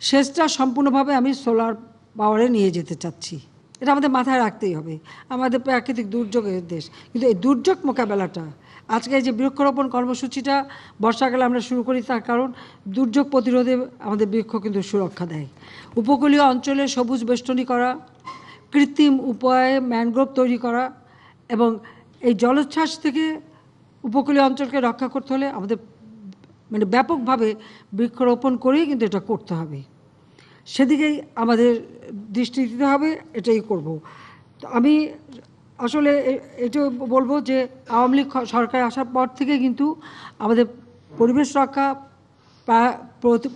সেচটা সম্পূর্ণভাবে আমি সোলার পাওয়ারে নিয়ে যেতে চাচ্ছি। এটা আমাদের মাথায় রাখতেই হবে। আমাদের প্রাকৃতিক দুর্যোগের দেশ, কিন্তু এই দুর্যোগ মোকাবেলাটা আজকে যে বৃক্ষরোপণ কর্মসূচিটা বর্ষাকালে আমরা শুরু করি, তার কারণ দুর্যোগ প্রতিরোধে আমাদের বৃক্ষ কিন্তু সুরক্ষা দেয়। উপকূলীয় অঞ্চলে সবুজ বেষ্টনী করা, কৃত্রিম উপায়ে ম্যানগ্রোভ তৈরি করা এবং এই জলোচ্ছ্বাস থেকে উপকূলীয় অঞ্চলকে রক্ষা করতে হলে আমাদের ব্যাপকভাবে বৃক্ষরোপণ করেই কিন্তু এটা করতে হবে। সেদিকেই আমাদের দৃষ্টি দিতে হবে, এটাই করব। তো আমি আসলে এটা বলবো যে আওয়ামী লীগ সরকার আসার পর থেকে কিন্তু আমাদের পরিবেশ রক্ষা,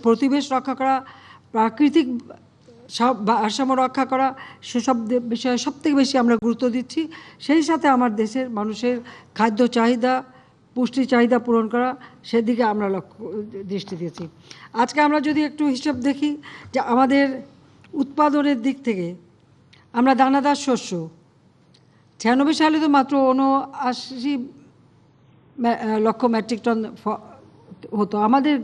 প্রতিবেশ রক্ষা করা, প্রাকৃতিক ভারসাম্য রক্ষা করা, সেসব বিষয়ে সবথেকে বেশি আমরা গুরুত্ব দিচ্ছি। সেই সাথে আমার দেশের মানুষের খাদ্য চাহিদা, পুষ্টি চাহিদা পূরণ করা, সেদিকে আমরা দৃষ্টি দিয়েছি। আজকে আমরা যদি একটু হিসাব দেখি যে আমাদের উৎপাদনের দিক থেকে আমরা দানাদার শস্য 96 সালে তো মাত্র 79 লক্ষ মেট্রিক টন হতো। আমাদের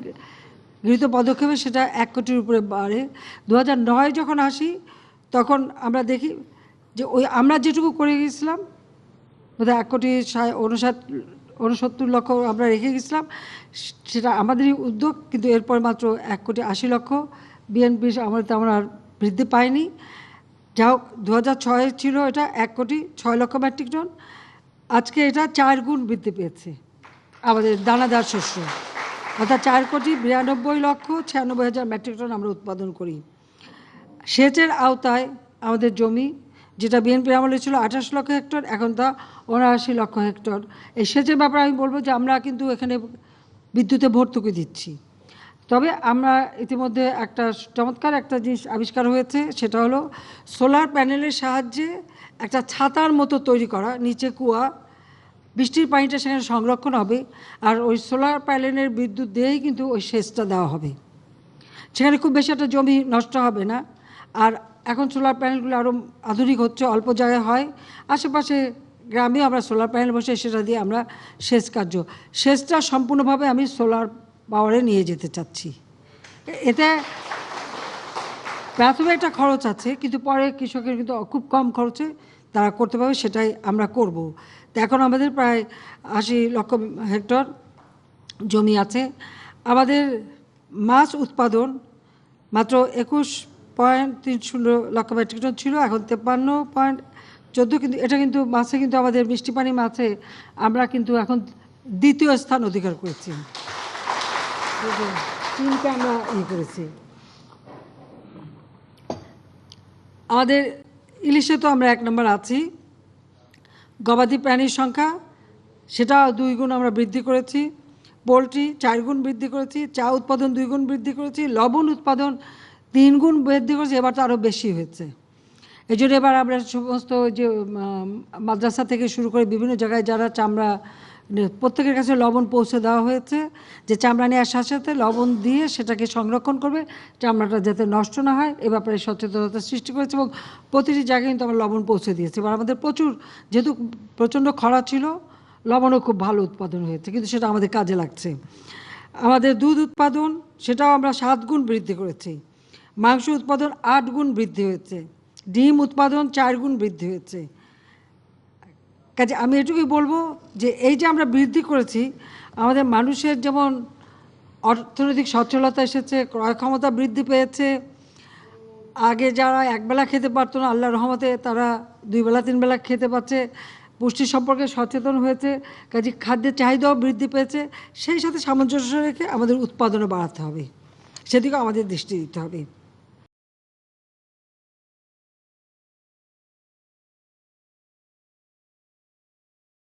গৃহীত পদক্ষেপে সেটা 1 কোটির উপরে বাড়ে। 2009 যখন আসি তখন আমরা দেখি যে ওই আমরা যেটুকু করে গেছিলাম বোধহয় 1,69 লক্ষ আমরা রেখে গেছিলাম, সেটা আমাদেরই উদ্যোগ, কিন্তু এরপর মাত্র 1,80 লক্ষ। বিএনপি আমরা তেমন আর বৃদ্ধি পায়নি। যা হোক 2006 ছিল এটা 1,06 লক্ষ মেট্রিক টন, আজকে এটা 4 গুণ বৃদ্ধি পেয়েছে আমাদের দানাদার শস্য, অর্থাৎ 4,92,96,000 মেট্রিক টন আমরা উৎপাদন করি। সেচের আওতায় আমাদের জমি, যেটা বিএনপির আমলে ছিল 28 লক্ষ হেক্টর, এখন তা 79 লক্ষ হেক্টর। এই সেচের ব্যাপারে আমি বলবো যে আমরা কিন্তু এখানে বিদ্যুতে ভর্তুকি দিচ্ছি। তবে আমরা ইতিমধ্যে একটা চমৎকার একটা জিনিস আবিষ্কার হয়েছে, সেটা হলো সোলার প্যানেলের সাহায্যে একটা ছাতার মতো তৈরি করা, নিচে কুয়া, বৃষ্টির পানিটা সেখানে সংরক্ষণ হবে, আর ওই সোলার প্যানেলের বিদ্যুৎ দিয়েই কিন্তু ওই সেচটা দেওয়া হবে। সেখানে খুব বেশি একটা জমি নষ্ট হবে না। আর এখন সোলার প্যানেলগুলো আরও আধুনিক হচ্ছে, অল্প জায়গায় হয়। আশেপাশে গ্রামে আমরা সোলার প্যানেল বসে সেটা দিয়ে আমরা সেচটা সম্পূর্ণভাবে আমি সোলার পাওয়ারে নিয়ে যেতে চাচ্ছি। এতে প্রথমে একটা খরচ আছে, কিন্তু পরে কৃষকের কিন্তু খুব কম খরচে তারা করতে পারবে, সেটাই আমরা করব। তো এখন আমাদের প্রায় 80 লক্ষ হেক্টর জমি আছে। আমাদের মাছ উৎপাদন মাত্র 21.30 লক্ষ মেট্রিক টন ছিল, এখন 53.14, কিন্তু এটা কিন্তু মাছে কিন্তু আমাদের মিষ্টি পানি মাছে আমরা কিন্তু এখন দ্বিতীয় স্থান অধিকার করেছি। চীনকে আমরা করেছি। আমাদের ইলিশে তো আমরা 1 নম্বর আছি। গবাদি প্রাণীর সংখ্যা সেটা 2 গুণ আমরা বৃদ্ধি করেছি। পোলট্রি 4 গুণ বৃদ্ধি করেছি। চা উৎপাদন 2 গুণ বৃদ্ধি করেছি। লবণ উৎপাদন 3 গুণ বৃদ্ধি করেছি। এবার তো আরও বেশি হয়েছে। এই জন্য এবার আমরা সমস্ত যে মাদ্রাসা থেকে শুরু করে বিভিন্ন জায়গায় যারা চামড়া, প্রত্যেকের কাছে লবণ পৌঁছে দেওয়া হয়েছে, যে চামড়া নেওয়ার সাথে সাথে লবণ দিয়ে সেটাকে সংরক্ষণ করবে, চামড়াটা যাতে নষ্ট না হয়, এ ব্যাপারে সচেতনতা সৃষ্টি করেছে এবং প্রতিটি জায়গায় কিন্তু আমরা লবণ পৌঁছে দিয়েছি। এবার আমাদের যেহেতু প্রচণ্ড খরা ছিল, লবণও খুব ভালো উৎপাদন হয়েছে, কিন্তু সেটা আমাদের কাজে লাগছে। আমাদের দুধ উৎপাদন সেটাও আমরা 7 গুণ বৃদ্ধি করেছি। মাংস উৎপাদন 8 গুণ বৃদ্ধি হয়েছে। ডিম উৎপাদন 4 গুণ বৃদ্ধি হয়েছে। কাজে আমি এটুকুই বলবো যে এই যে আমরা বৃদ্ধি করেছি, আমাদের মানুষের যেমন অর্থনৈতিক সচ্ছলতা এসেছে, ক্রয় ক্ষমতা বৃদ্ধি পেয়েছে। আগে যারা একবেলা খেতে পারতো না, আল্লাহর রহমতে তারা 2 বেলা 3 বেলা খেতে পাচ্ছে, পুষ্টি সম্পর্কে সচেতন হয়েছে, কাজে খাদ্যের চাহিদাও বৃদ্ধি পেয়েছে। সেই সাথে সামঞ্জস্য রেখে আমাদের উৎপাদনও বাড়াতে হবে, সেদিকেও আমাদের দৃষ্টি দিতে হবে।